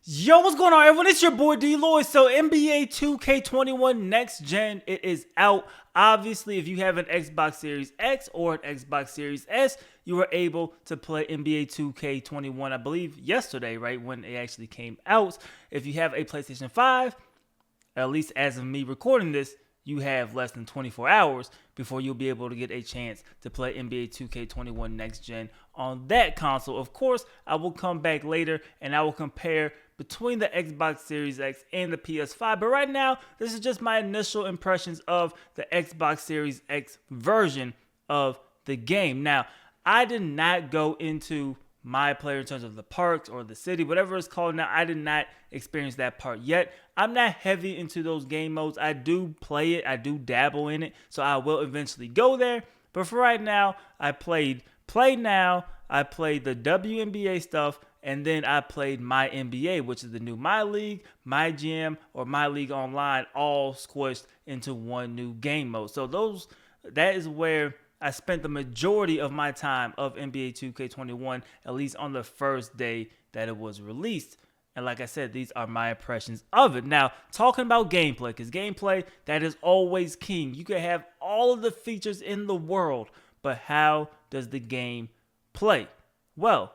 Yo, what's going on, everyone? It's your boy DLloyd. So, NBA 2K21 Next Gen, it is out. Obviously, if you have an Xbox Series X or an Xbox Series S, you were able to play NBA 2K21, I believe, yesterday, right, when it actually came out. If you have a PlayStation 5, at least as of me recording this, you have less than 24 hours before you'll be able to get a chance to play NBA 2K21 Next Gen on that console. Of course, I will come back later and I will compare between the Xbox Series X and the PS5. But right now, this is just my initial impressions of the Xbox Series X version of the game. Now, I did not go into my player in terms of the parks or the city, whatever it's called now. I did not experience that part yet. I'm not heavy into those game modes. I do play it. I do dabble in it. So I will eventually go there. But for right now, I played Play Now. I played the WNBA stuff. And then I played MyNBA, which is the new My League, My GM, or My League Online, all squished into one new game mode. So that is where I spent the majority of my time of NBA 2K21, at least on the first day that it was released. And like I said, these are my impressions of it. Now, talking about gameplay, because gameplay, that is always king. You can have all of the features in the world, but how does the game play? Well,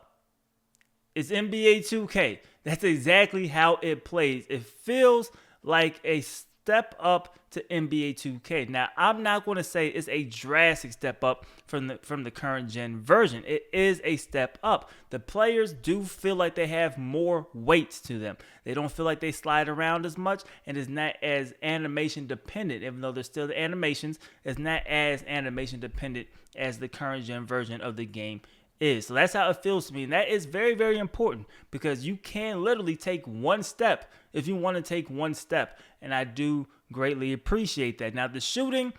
it's NBA 2K. That's exactly how it plays. It feels like a step up to NBA 2K. Now, I'm not going to say it's a drastic step up from the current gen version. It is a step up. The players do feel like they have more weight to them. They don't feel like they slide around as much, and it's not as animation dependent. Even though there's still the animations, it's not as animation dependent as the current gen version of the game is. So that's how it feels to me. And that is very, very important because you can literally take one step if you want to take one step. And I do greatly appreciate that. Now, the shooting,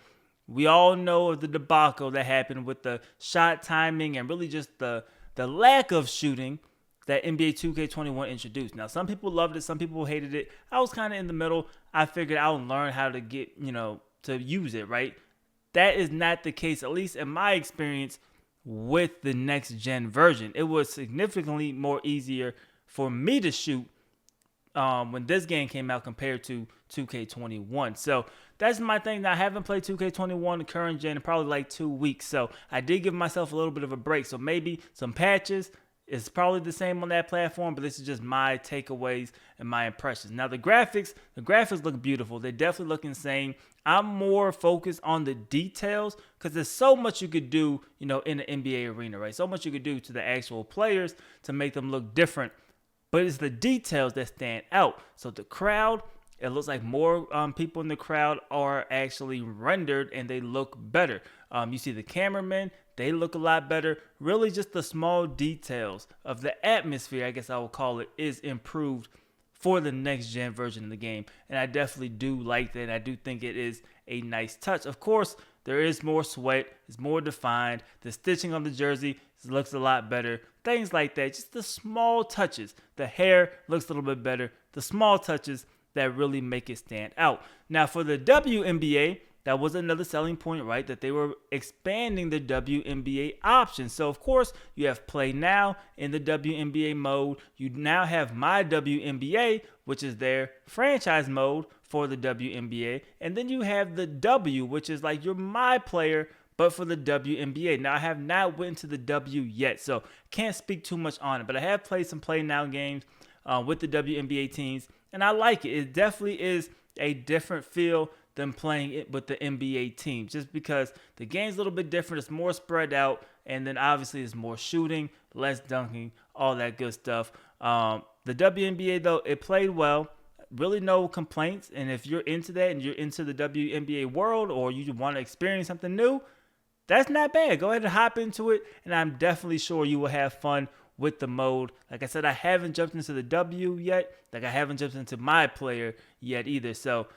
we all know of the debacle that happened with the shot timing and really just the lack of shooting that NBA 2K21 introduced. Now, some people loved it. Some people hated it. I was kind of in the middle. I figured I would learn how to get, to use it, right? That is not the case, at least in my experience, with the next gen version. It was significantly more easier for me to shoot when this game came out compared to 2K21. So that's my thing. Now, I haven't played 2K21, the current gen, in probably like 2 weeks. So I did give myself a little bit of a break. So maybe some patches. It's probably the same on that platform, but this is just my takeaways and my impressions. Now, the graphics look beautiful. They definitely look insane. I'm more focused on the details because there's so much you could do, in the NBA arena, right? So much you could do to the actual players to make them look different. But it's the details that stand out. So the crowd, it looks like more people in the crowd are actually rendered and they look better. You see the cameramen, they look a lot better. Really just the small details of the atmosphere, I guess I would call it, is improved for the next gen version of the game. And I definitely do like that. And I do think it is a nice touch. Of course, there is more sweat. It's more defined. The stitching on the jersey looks a lot better. Things like that. Just the small touches. The hair looks a little bit better. The small touches that really make it stand out. Now, for the WNBA, that was another selling point, right? That they were expanding the WNBA options. So, of course, you have Play Now in the WNBA mode. You now have My WNBA, which is their franchise mode for the WNBA. And then you have the W, which is like your My Player, but for the WNBA. Now, I have not went to the W yet, so can't speak too much on it. But I have played some Play Now games with the WNBA teams, and I like it. It definitely is a different feel than playing it with the NBA team, just because the game's a little bit different. It's more spread out, and then obviously it's more shooting, less dunking, all that good stuff. The WNBA, though, it played well. Really no complaints, and if you're into that and you're into the WNBA world or you want to experience something new, that's not bad. Go ahead and hop into it, and I'm definitely sure you will have fun with the mode. Like I said, I haven't jumped into the W yet. Like I haven't jumped into My Player yet either. So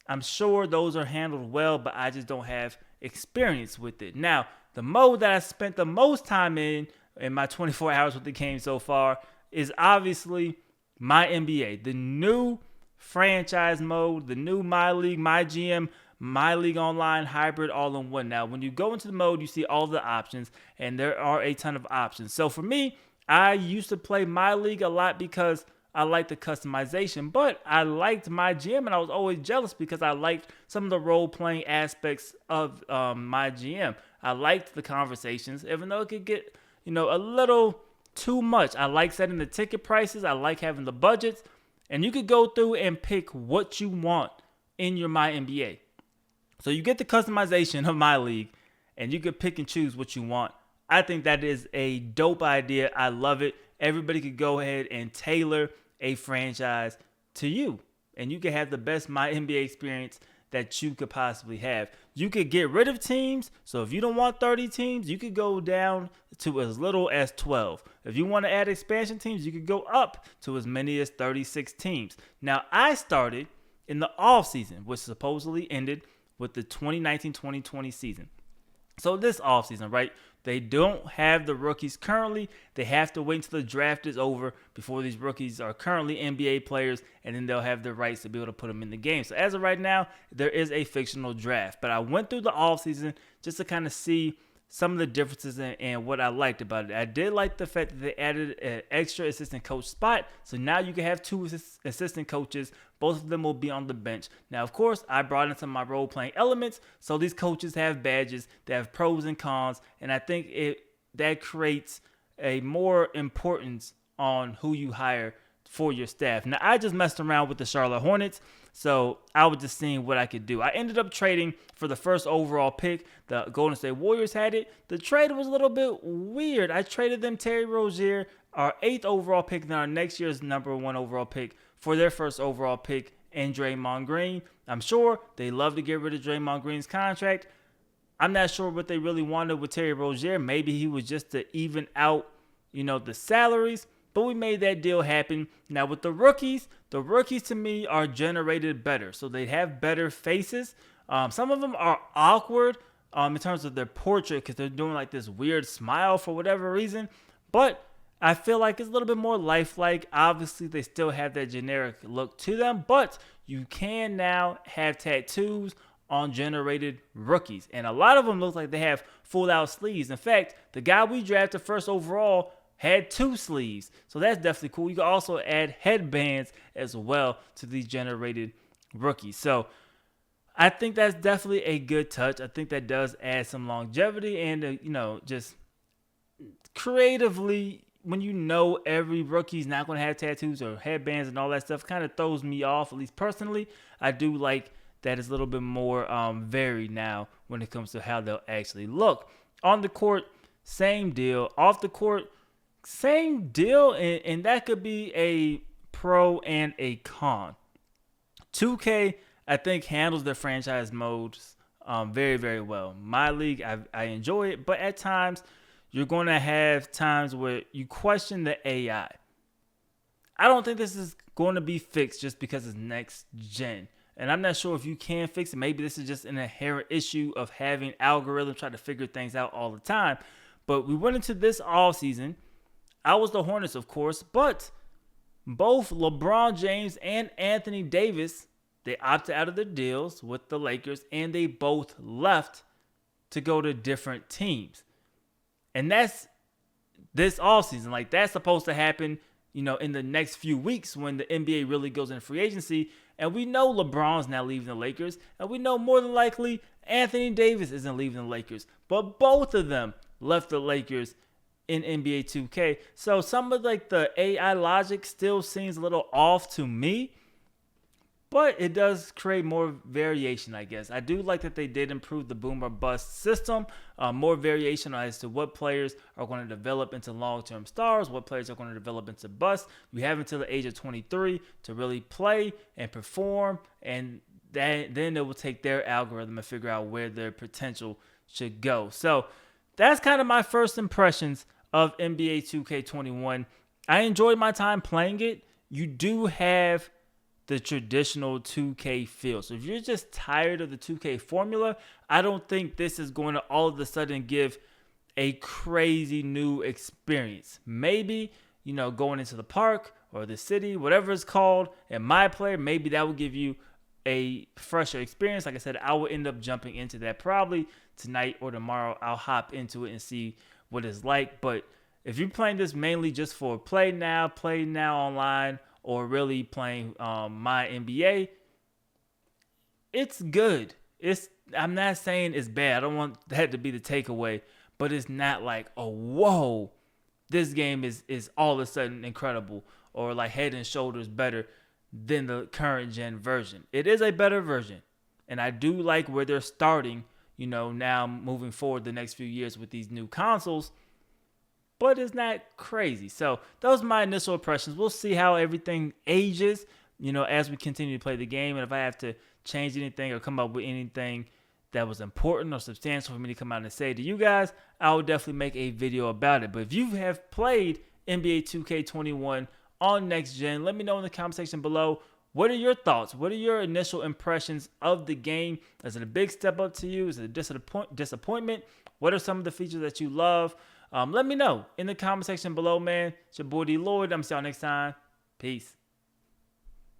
I'm sure those are handled well, but I just don't have experience with it. Now, the mode that I spent the most time in my 24 hours with the game so far is obviously MyNBA, the new franchise mode, the new My League, My GM, My League Online hybrid all in one. Now, when you go into the mode, you see all the options, and there are a ton of options. So for me, I used to play My League a lot because I liked the customization, but I liked my GM, and I was always jealous because I liked some of the role-playing aspects of my GM. I liked the conversations, even though it could get, a little too much. I like setting the ticket prices. I like having the budgets, and you could go through and pick what you want in your MyNBA. So you get the customization of my league, and you can pick and choose what you want. I think that is a dope idea. I love it. Everybody could go ahead and tailor a franchise to you, and you can have the best MyNBA experience that you could possibly have. You could get rid of teams. So if you don't want 30 teams, you could go down to as little as 12. If you want to add expansion teams, you could go up to as many as 36 teams. Now, I started in the off season, which supposedly ended with the 2019-2020 season. So this offseason, right, they don't have the rookies currently. They have to wait until the draft is over before these rookies are currently NBA players, and then they'll have the rights to be able to put them in the game. So as of right now, there is a fictional draft. But I went through the offseason just to kind of see some of the differences and what I liked about it. I did like the fact that they added an extra assistant coach spot. So now you can have two assistant coaches. Both of them will be on the bench. Now, of course, I brought in some of my role-playing elements. So these coaches have badges. They have pros and cons. And I think that creates a more importance on who you hire for your staff. Now, I just messed around with the Charlotte Hornets. So I was just seeing what I could do. I ended up trading for the first overall pick. The Golden State Warriors had it. The trade was a little bit weird. I traded them Terry Rozier, our 8th overall pick, and our next year's number 1 overall pick for their first overall pick, and Draymond Green. I'm sure they love to get rid of Draymond Green's contract. I'm not sure what they really wanted with Terry Rozier. Maybe he was just to even out, the salaries. But we made that deal happen. Now with the rookies to me are generated better. So they have better faces. Some of them are awkward in terms of their portrait because they're doing like this weird smile for whatever reason. But I feel like it's a little bit more lifelike. Obviously, they still have that generic look to them. But you can now have tattoos on generated rookies. And a lot of them look like they have full out sleeves. In fact, the guy we drafted first overall had 2 sleeves. So that's definitely cool. You can also add headbands as well to these generated rookies. So I think that's definitely a good touch. I think that does add some longevity and, just creatively, when every rookie's not going to have tattoos or headbands and all that stuff, kind of throws me off, at least personally. I do like that it's a little bit more varied now when it comes to how they'll actually look. On the court, same deal. Off the court, same deal, and that could be a pro and a con. 2K, I think, handles their franchise modes very, very well. My league, I enjoy it, but at times, you're going to have times where you question the AI. I don't think this is going to be fixed just because it's next gen. And I'm not sure if you can fix it. Maybe this is just an inherent issue of having algorithms try to figure things out all the time. But we went into this offseason. I was the Hornets, of course, but both LeBron James and Anthony Davis, they opted out of their deals with the Lakers, and they both left to go to different teams. And that's this offseason. Like, that's supposed to happen, in the next few weeks when the NBA really goes into free agency. And we know LeBron's now leaving the Lakers, and we know more than likely Anthony Davis isn't leaving the Lakers. But both of them left the Lakers in NBA 2K. So some of the AI logic still seems a little off to me, but it does create more variation, I guess. I do like that they did improve the boom or bust system, more variation as to what players are going to develop into long-term stars, what players are going to develop into bust. You have until the age of 23 to really play and perform, and then it will take their algorithm and figure out where their potential should go. So that's kind of my first impressions of NBA 2K21. I enjoyed my time playing it. You do have the traditional 2K feel. So if you're just tired of the 2K formula, I don't think this is going to all of a sudden give a crazy new experience. Maybe, going into the park or the city, whatever it's called, and my player, maybe that will give you a fresher experience. Like I said, I will end up jumping into that probably tonight or tomorrow. I'll hop into it and see what it's like. But if you're playing this mainly just for play now online, or really playing MyNBA, it's good. I'm not saying it's bad. I don't want that to be the takeaway, but it's not like, oh, whoa, this game is all of a sudden incredible or like head and shoulders better than the current gen version. It is a better version, and I do like where they're starting, now moving forward the next few years with these new consoles, but it's not crazy. So those are my initial impressions. We'll see how everything ages, as we continue to play the game, and if I have to change anything or come up with anything that was important or substantial for me to come out and say to you guys, I will definitely make a video about it. But if you have played NBA 2K21 on next gen, let me know in the comment section below. What are your thoughts? What are your initial impressions of the game? Is it a big step up to you? Is it a disappointment? What are some of the features that you love? Let me know in the comment section below, man. It's your boy DLloyd. I'm see y'all next time. Peace.